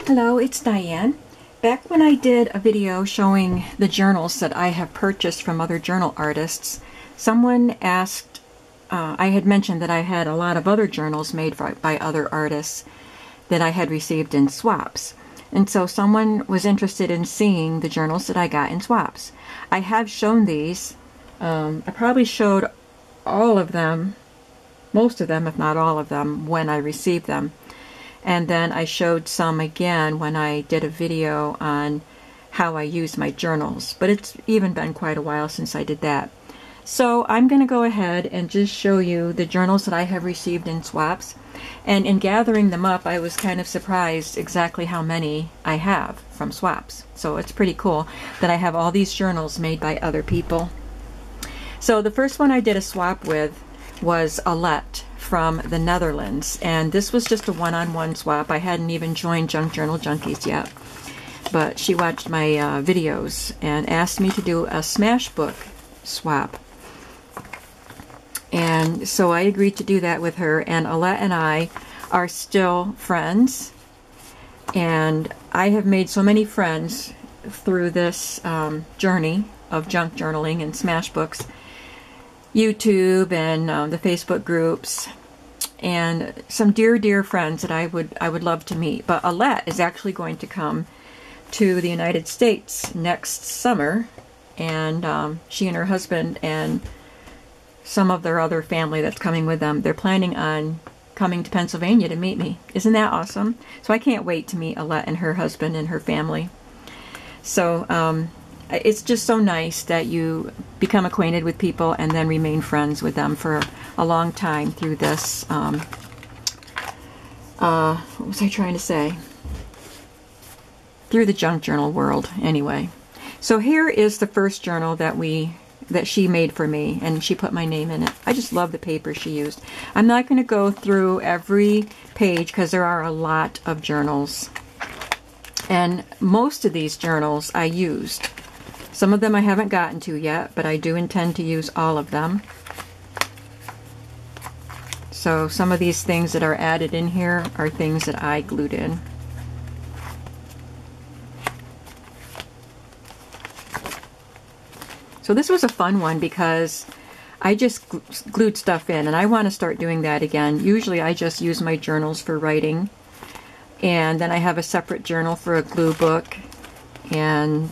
Hello, it's Diane. Back when I did a video showing the journals that I have purchased from other journal artists, someone asked, I had mentioned that I had a lot of other journals made by other artists that I had received in swaps. And so someone was interested in seeing the journals that I got in swaps. I have shown these. I probably showed all of them, most of them, if not all of them, when I received them. And then I showed some again when I did a video on how I use my journals. But it's even been quite a while since I did that. So I'm going to go ahead and just show you the journals that I have received in swaps. And in gathering them up, I was kind of surprised exactly how many I have from swaps. So it's pretty cool that I have all these journals made by other people. So the first one I did a swap with was Alette from the Netherlands, and this was just a one-on-one swap. I hadn't even joined Junk Journal Junkies yet, but she watched my videos and asked me to do a smash book swap, and so I agreed to do that with her. And Alette and I are still friends, and I have made so many friends through this journey of junk journaling and smash books, YouTube and the Facebook groups, and some dear friends that I would love to meet. But Alette is actually going to come to the United States next summer, and she and her husband and some of their other family that's coming with them, they're planning on coming to Pennsylvania to meet me. Isn't that awesome? So I can't wait to meet Alette and her husband and her family. So it's just so nice that you become acquainted with people and then remain friends with them for a long time through this, what was I trying to say? Through the junk journal world, anyway. So here is the first journal that she made for me, and she put my name in it. I just love the paper she used. I'm not going to go through every page because there are a lot of journals. And most of these journals I used. Some of them I haven't gotten to yet, but I do intend to use all of them. So some of these things that are added in here are things that I glued in. So this was a fun one because I just glued stuff in, and I want to start doing that again. Usually I just use my journals for writing, and then I have a separate journal for a glue book and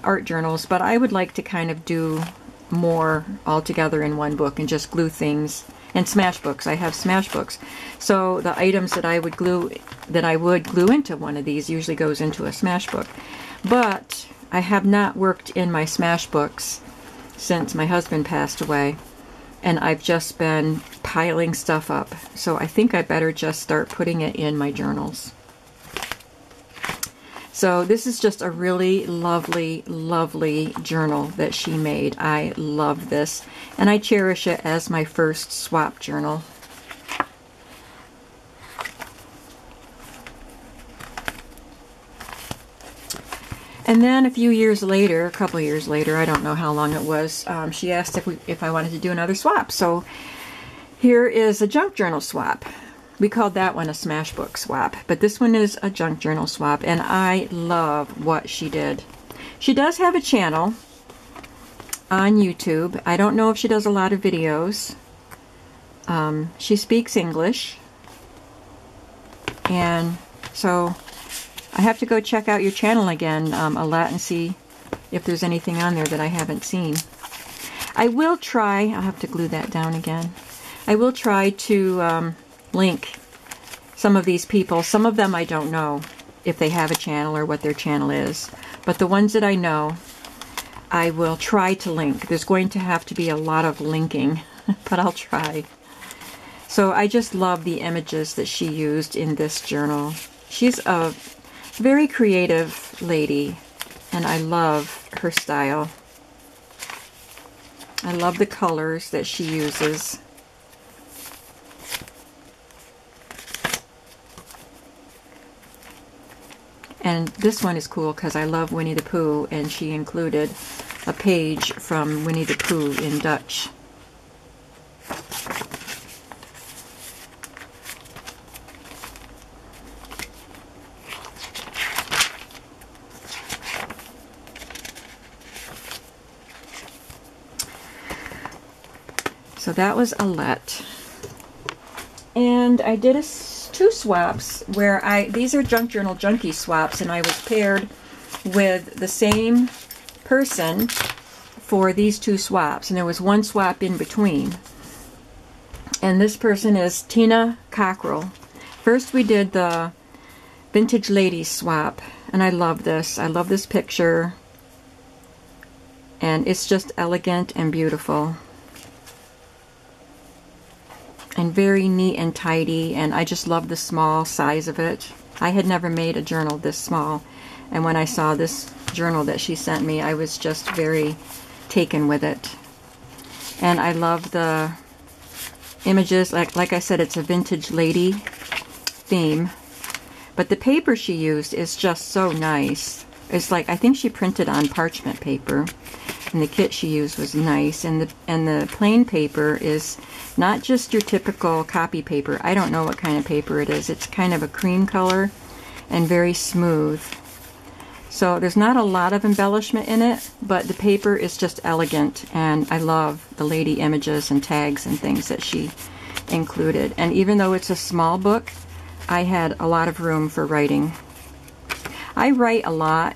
art journals, but I would like to kind of do more all together in one book and just glue things. And smash books, I have smash books. So the items that I would glue into one of these usually goes into a smash book. But I have not worked in my smash books since my husband passed away, and I've just been piling stuff up. So I think I better just start putting it in my journals. So this is just a really lovely journal that she made. I love this, and I cherish it as my first swap journal. And then a few years later, a couple years later, I don't know how long it was, she asked if I wanted to do another swap. So here is a junk journal swap. We called that one a smash book swap, but this one is a junk journal swap, and I love what she did. She does have a channel on YouTube. I don't know if she does a lot of videos. She speaks English, and so I have to go check out your channel again, Alette, and see if there's anything on there that I haven't seen. I will try, I'll have to glue that down again. I will try to link some of these people. Some of them I don't know if they have a channel or what their channel is, but the ones that I know, I will try to link. There's going to have to be a lot of linking, but I'll try. So I just love the images that she used in this journal. She's a very creative lady, and I love her style. I love the colors that she uses. And this one is cool because I love Winnie the Pooh, and she included a page from Winnie the Pooh in Dutch. So that was Alette. And I did two swaps where these are Junk Journal Junkie swaps, and I was paired with the same person for these two swaps, and there was one swap in between. And this person is Tina Cockrell. First we did the Vintage Ladies swap, and I love this. I love this picture, and it's just elegant and beautiful and very neat and tidy, and I just love the small size of it. I had never made a journal this small, and when I saw this journal that she sent me, I was just very taken with it. And I love the images. Like I said, it's a vintage lady theme, but the paper she used is just so nice. It's like, I think she printed on parchment paper, and the kit she used was nice, and the plain paper is not just your typical copy paper. I don't know what kind of paper it is. It's kind of a cream color and very smooth. So there's not a lot of embellishment in it, but the paper is just elegant, and I love the lady images and tags and things that she included. And even though it's a small book, I had a lot of room for writing. I write a lot.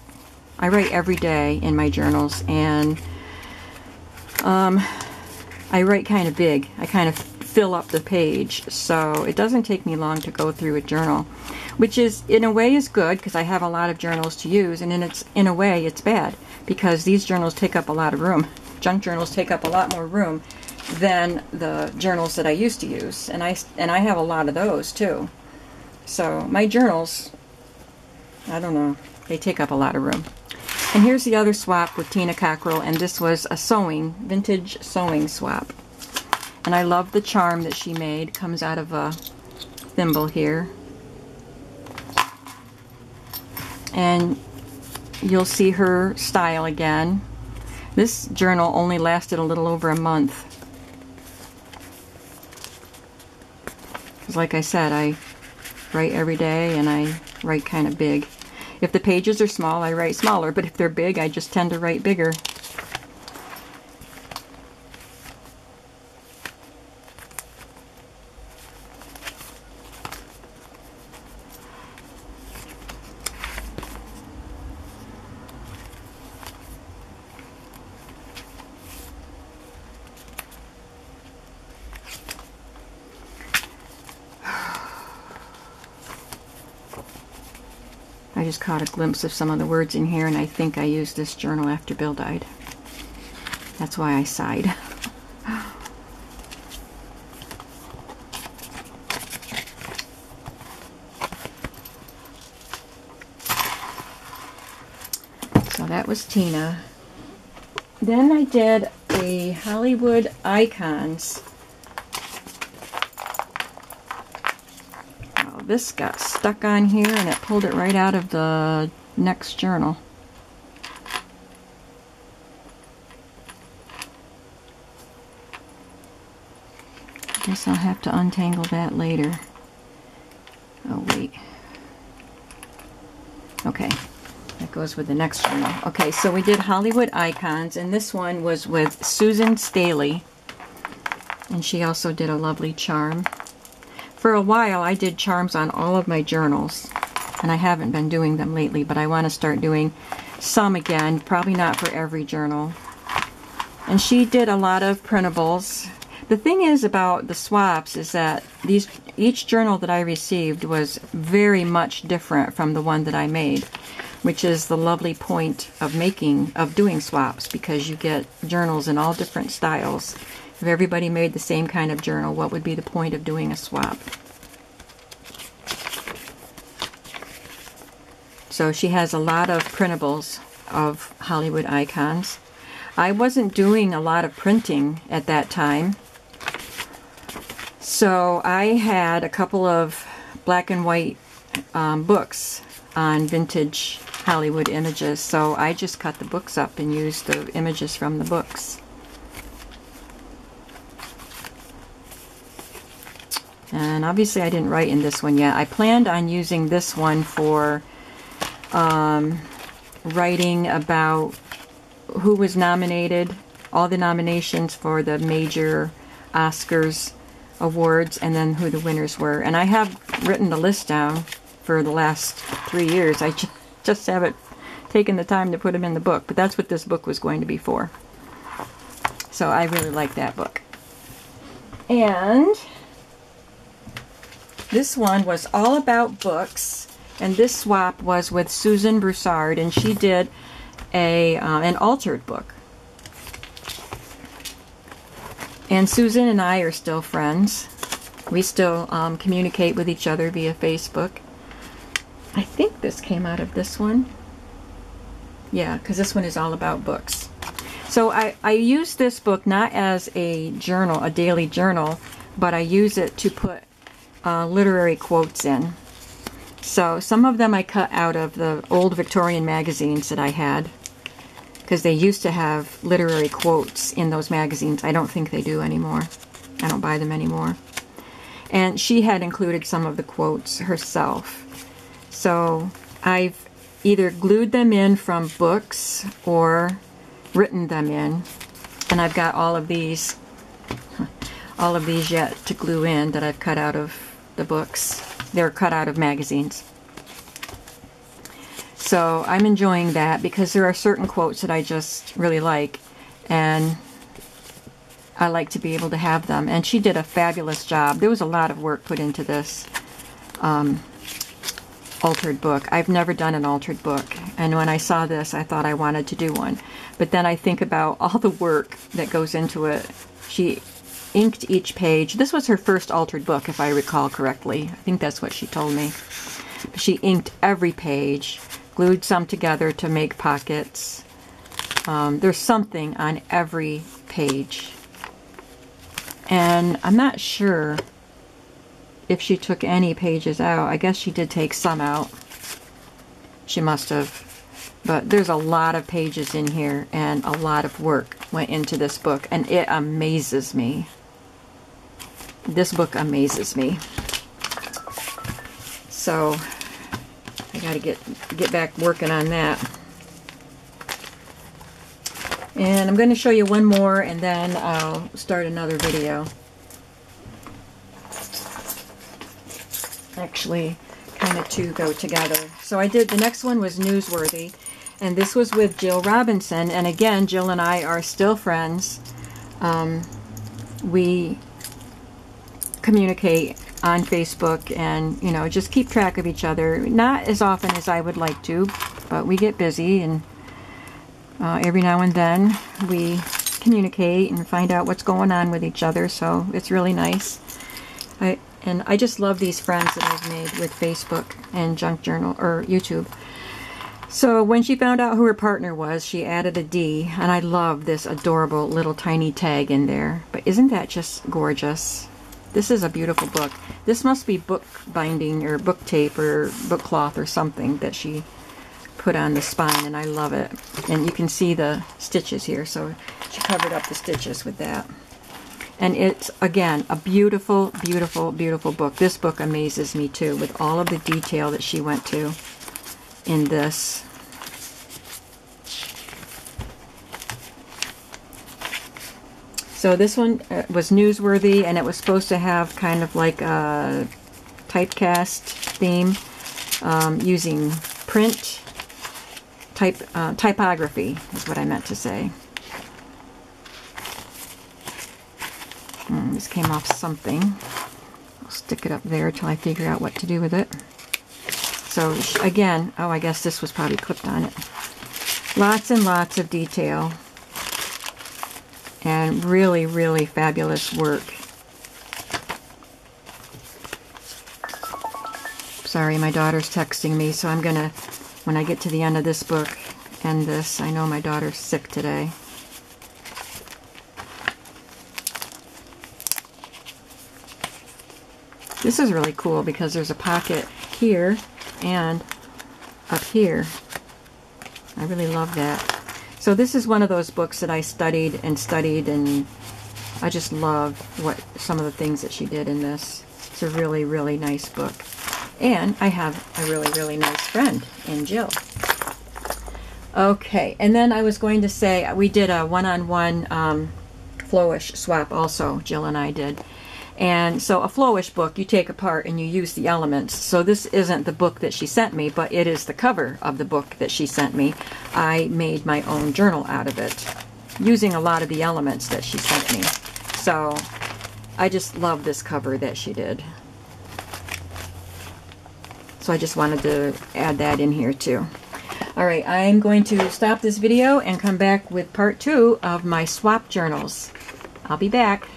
I write every day in my journals, and I write kind of big. I kind of fill up the page, so it doesn't take me long to go through a journal, which is, in a way, is good because I have a lot of journals to use, and in a way it's bad because these journals take up a lot of room. Junk journals take up a lot more room than the journals that I used to use, and I have a lot of those too. So my journals, I don't know, they take up a lot of room. And here's the other swap with Tina Cockrell, and this was a sewing, vintage sewing swap. And I love the charm that she made. Comes out of a thimble here. And you'll see her style again. This journal only lasted a little over a month. Because like I said, I write every day, and I write kind of big. If the pages are small, I write smaller, but if they're big, I just tend to write bigger. I just caught a glimpse of some of the words in here, and I think I used this journal after Bill died. That's why I sighed. So that was Tina. Then I did a Hollywood Icons. This got stuck on here, and it pulled it right out of the next journal. I guess I'll have to untangle that later. Oh wait. Okay, that goes with the next journal. Okay, so we did Hollywood Icons, and this one was with Susan Staley, and she also did a lovely charm. For a while, I did charms on all of my journals, and I haven't been doing them lately, but I want to start doing some again, probably not for every journal. And she did a lot of printables. The thing is about the swaps is that each journal that I received was very much different from the one that I made, which is the lovely point of doing swaps, because you get journals in all different styles. If everybody made the same kind of journal, what would be the point of doing a swap? So she has a lot of printables of Hollywood Icons. I wasn't doing a lot of printing at that time, so I had a couple of black and white books on vintage Hollywood images, so I just cut the books up and used the images from the books. And obviously I didn't write in this one yet. I planned on using this one for writing about who was nominated, all the nominations for the major Oscars awards and then who the winners were. And I have written the list down for the last 3 years. I just haven't taken the time to put them in the book, but that's what this book was going to be for. So I really like that book. And this one was all about books, and this swap was with Susan Broussard, and she did an altered book. And Susan and I are still friends. We still communicate with each other via Facebook. I think this came out of this one. Yeah, because this one is all about books. So I use this book not as a journal, a daily journal, but I use it to put literary quotes in. So some of them I cut out of the old Victorian magazines that I had, because they used to have literary quotes in those magazines. I don't think they do anymore. I don't buy them anymore. And she had included some of the quotes herself. So I've either glued them in from books or written them in. And I've got all of these yet to glue in that I've cut out of the books. They're cut out of magazines. So I'm enjoying that because there are certain quotes that I just really like, and I like to be able to have them. And she did a fabulous job. There was a lot of work put into this altered book. I've never done an altered book, and when I saw this I thought I wanted to do one. But then I think about all the work that goes into it. She inked each page. This was her first altered book, if I recall correctly. I think that's what she told me. She inked every page, glued some together to make pockets. There's something on every page. And I'm not sure if she took any pages out. I guess she did take some out. She must have. But there's a lot of pages in here, and a lot of work went into this book, and it amazes me. This book amazes me. So I gotta get back working on that. And I'm going to show you one more, and then I'll start another video. Actually, kind of two go together. So I did, the next one was Newsworthy, and this was with Jill Robinson. And again, Jill and I are still friends. We communicate on Facebook and, you know, just keep track of each other. Not as often as I would like to, but we get busy, and every now and then we communicate and find out what's going on with each other, so it's really nice. And I just love these friends that I've made with Facebook and Junk Journal or YouTube. So when she found out who her partner was, she added a D, and I love this adorable little tiny tag in there. But isn't that just gorgeous? This is a beautiful book. This must be book binding or book tape or book cloth or something that she put on the spine, and I love it. And you can see the stitches here, so she covered up the stitches with that. And it's, again, a beautiful, beautiful, beautiful book. This book amazes me too, with all of the detail that she went to in this. So this one was Newsworthy, and it was supposed to have kind of like a typecast theme, using print typography is what I meant to say. This came off something. I'll stick it up there till I figure out what to do with it. So again, oh, I guess this was probably clipped on it. Lots and lots of detail. And really, really fabulous work. Sorry, my daughter's texting me, so I'm gonna, when I get to the end of this book, end this. I know my daughter's sick today. This is really cool because there's a pocket here and up here. I really love that. So this is one of those books that I studied, and I just love what some of the things that she did in this. It's a really, really nice book. And I have a really, really nice friend in Jill. Okay, and then I was going to say, we did a one-on-one flowish swap also, Jill and I did. And so a flowish book you take apart and you use the elements. So this isn't the book that she sent me, but it is the cover of the book that she sent me. I made my own journal out of it, using a lot of the elements that she sent me. So I just love this cover that she did. So I just wanted to add that in here too. Alright, I'm going to stop this video and come back with part 2 of my swap journals. I'll be back.